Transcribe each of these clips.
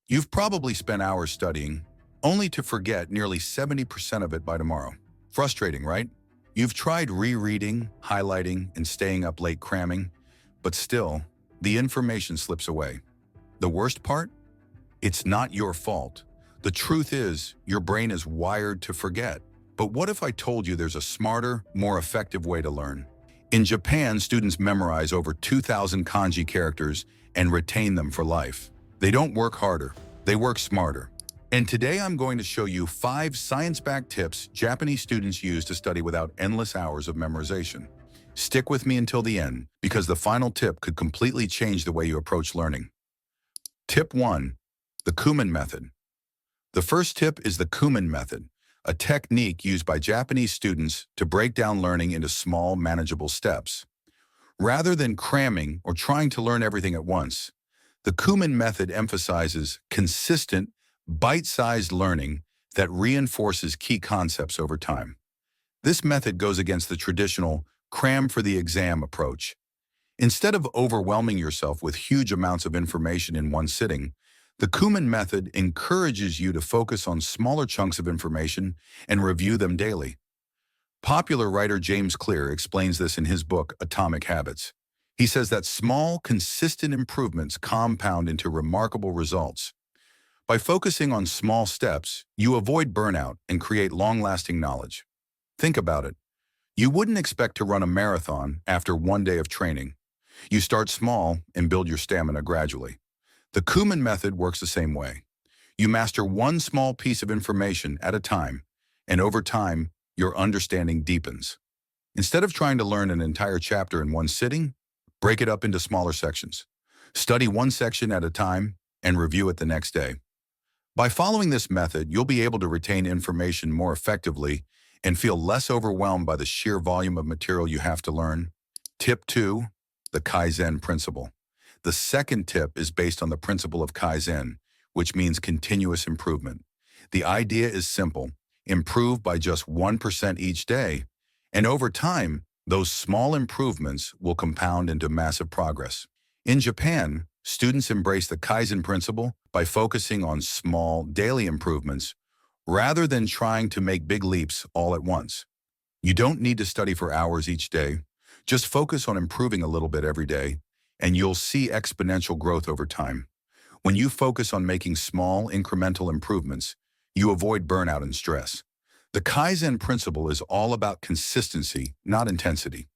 You've probably spent hours studying, only to forget nearly 70% of it by tomorrow. Frustrating, right? You've tried rereading, highlighting, and staying up late cramming, but still, the information slips away. The worst part? It's not your fault. The truth is, your brain is wired to forget. But what if I told you there's a smarter, more effective way to learn? In Japan, students memorize over 2,000 kanji characters and retain them for life. They don't work harder, they work smarter. And today I'm going to show you 5 science-backed tips Japanese students use to study without endless hours of memorization. Stick with me until the end, because the final tip could completely change the way you approach learning. Tip 1. The Kuman Method. The first tip is the Kuman Method, a technique used by Japanese students to break down learning into small, manageable steps. Rather than cramming or trying to learn everything at once, the Kuman Method emphasizes consistent, bite-sized learning that reinforces key concepts over time. This method goes against the traditional cram for the exam approach. Instead of overwhelming yourself with huge amounts of information in one sitting, the Kuman Method encourages you to focus on smaller chunks of information and review them daily. Popular writer James Clear explains this in his book, Atomic Habits. He says that small, consistent improvements compound into remarkable results. By focusing on small steps, you avoid burnout and create long-lasting knowledge. Think about it. You wouldn't expect to run a marathon after one day of training. You start small and build your stamina gradually. The Kuman Method works the same way. You master one small piece of information at a time, and over time, your understanding deepens. Instead of trying to learn an entire chapter in one sitting, break it up into smaller sections. Study one section at a time and review it the next day. By following this method, you'll be able to retain information more effectively and feel less overwhelmed by the sheer volume of material you have to learn. Tip 2. The Kaizen Principle. The second tip is based on the principle of Kaizen, which means continuous improvement. The idea is simple: improve by just 1% each day, and over time, those small improvements will compound into massive progress. In Japan, students embrace the Kaizen principle by focusing on small, daily improvements rather than trying to make big leaps all at once. You don't need to study for hours each day. Just focus on improving a little bit every day, and you'll see exponential growth over time. When you focus on making small, incremental improvements, you avoid burnout and stress. The Kaizen principle is all about consistency, not intensity.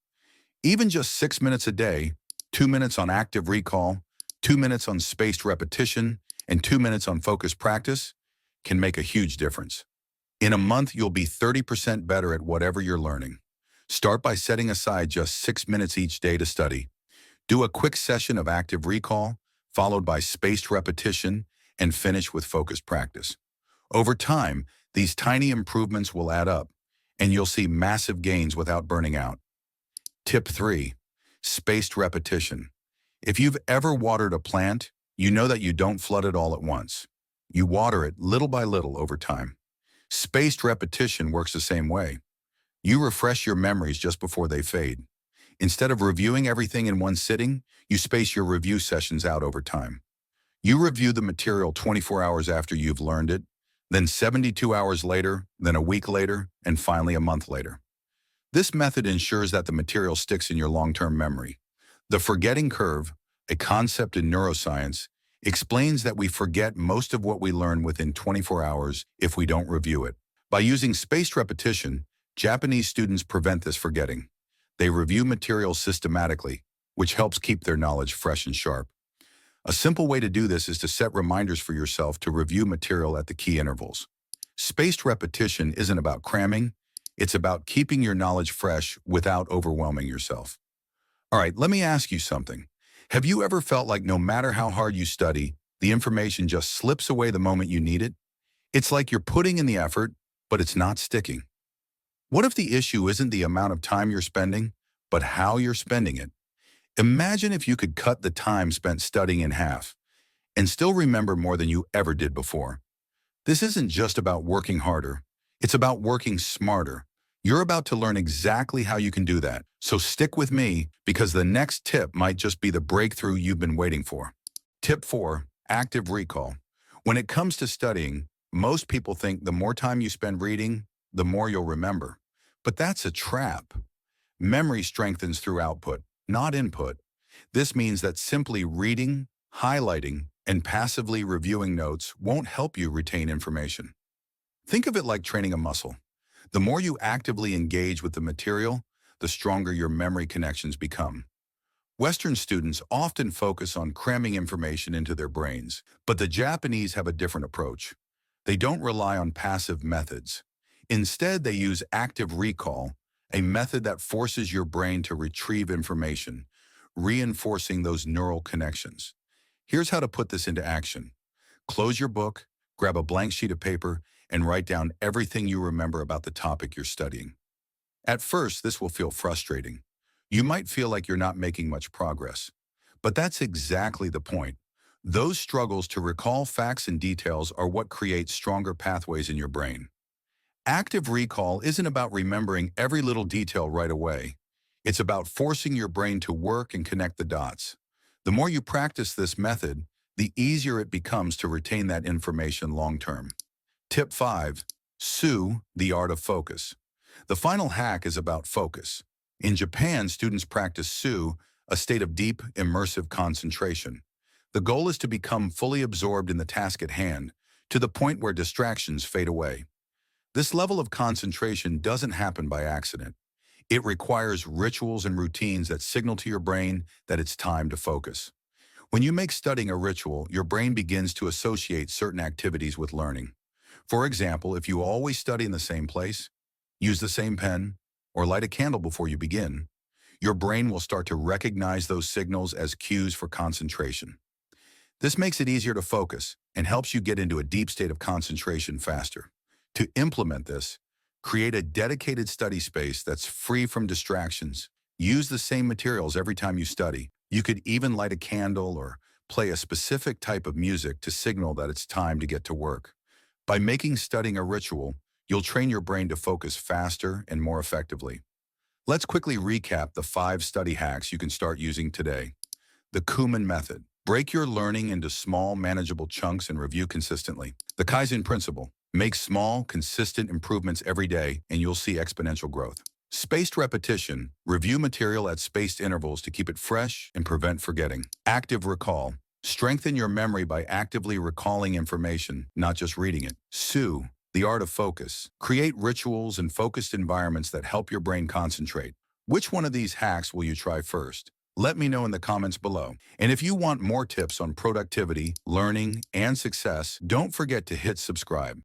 Even just 6 minutes a day, 2 minutes on active recall, 2 minutes on spaced repetition, and 2 minutes on focused practice can make a huge difference. In a month, you'll be 30% better at whatever you're learning. Start by setting aside just 6 minutes each day to study. Do a quick session of active recall, followed by spaced repetition, and finish with focused practice. Over time, these tiny improvements will add up, and you'll see massive gains without burning out. Tip 3. Spaced repetition. If you've ever watered a plant, you know that you don't flood it all at once. You water it little by little over time. Spaced repetition works the same way. You refresh your memories just before they fade. Instead of reviewing everything in one sitting, you space your review sessions out over time. You review the material 24 hours after you've learned it, then 72 hours later, then a week later, and finally a month later. This method ensures that the material sticks in your long-term memory. The forgetting curve, a concept in neuroscience, explains that we forget most of what we learn within 24 hours if we don't review it. By using spaced repetition, Japanese students prevent this forgetting. They review material systematically, which helps keep their knowledge fresh and sharp. A simple way to do this is to set reminders for yourself to review material at the key intervals. Spaced repetition isn't about cramming, it's about keeping your knowledge fresh without overwhelming yourself. All right, let me ask you something. Have you ever felt like no matter how hard you study, the information just slips away the moment you need it? It's like you're putting in the effort, but it's not sticking. What if the issue isn't the amount of time you're spending, but how you're spending it? Imagine if you could cut the time spent studying in half and still remember more than you ever did before. This isn't just about working harder. It's about working smarter. You're about to learn exactly how you can do that. So stick with me, because the next tip might just be the breakthrough you've been waiting for. Tip 4. Active recall. When it comes to studying, most people think the more time you spend reading, the more you'll remember. But that's a trap. Memory strengthens through output, not input. This means that simply reading, highlighting, and passively reviewing notes won't help you retain information. Think of it like training a muscle. The more you actively engage with the material, the stronger your memory connections become. Western students often focus on cramming information into their brains, but the Japanese have a different approach. They don't rely on passive methods. Instead, they use active recall, a method that forces your brain to retrieve information, reinforcing those neural connections. Here's how to put this into action. Close your book, grab a blank sheet of paper, and write down everything you remember about the topic you're studying. At first, this will feel frustrating. You might feel like you're not making much progress. But that's exactly the point. Those struggles to recall facts and details are what creates stronger pathways in your brain. Active recall isn't about remembering every little detail right away. It's about forcing your brain to work and connect the dots. The more you practice this method, the easier it becomes to retain that information long-term. Tip 5. Sue, the art of focus. The final hack is about focus. In Japan, students practice Sue, a state of deep, immersive concentration. The goal is to become fully absorbed in the task at hand, to the point where distractions fade away. This level of concentration doesn't happen by accident. It requires rituals and routines that signal to your brain that it's time to focus. When you make studying a ritual, your brain begins to associate certain activities with learning. For example, if you always study in the same place, use the same pen, or light a candle before you begin, your brain will start to recognize those signals as cues for concentration. This makes it easier to focus and helps you get into a deep state of concentration faster. To implement this, create a dedicated study space that's free from distractions. Use the same materials every time you study. You could even light a candle or play a specific type of music to signal that it's time to get to work. By making studying a ritual, you'll train your brain to focus faster and more effectively. Let's quickly recap the 5 study hacks you can start using today. The Kuman Method. Break your learning into small, manageable chunks and review consistently. The Kaizen Principle. Make small, consistent improvements every day and you'll see exponential growth. Spaced repetition. Review material at spaced intervals to keep it fresh and prevent forgetting. Active recall. Strengthen your memory by actively recalling information, not just reading it. Sue, the art of focus. Create rituals and focused environments that help your brain concentrate. Which one of these hacks will you try first? Let me know in the comments below. And if you want more tips on productivity, learning, and success, don't forget to hit subscribe.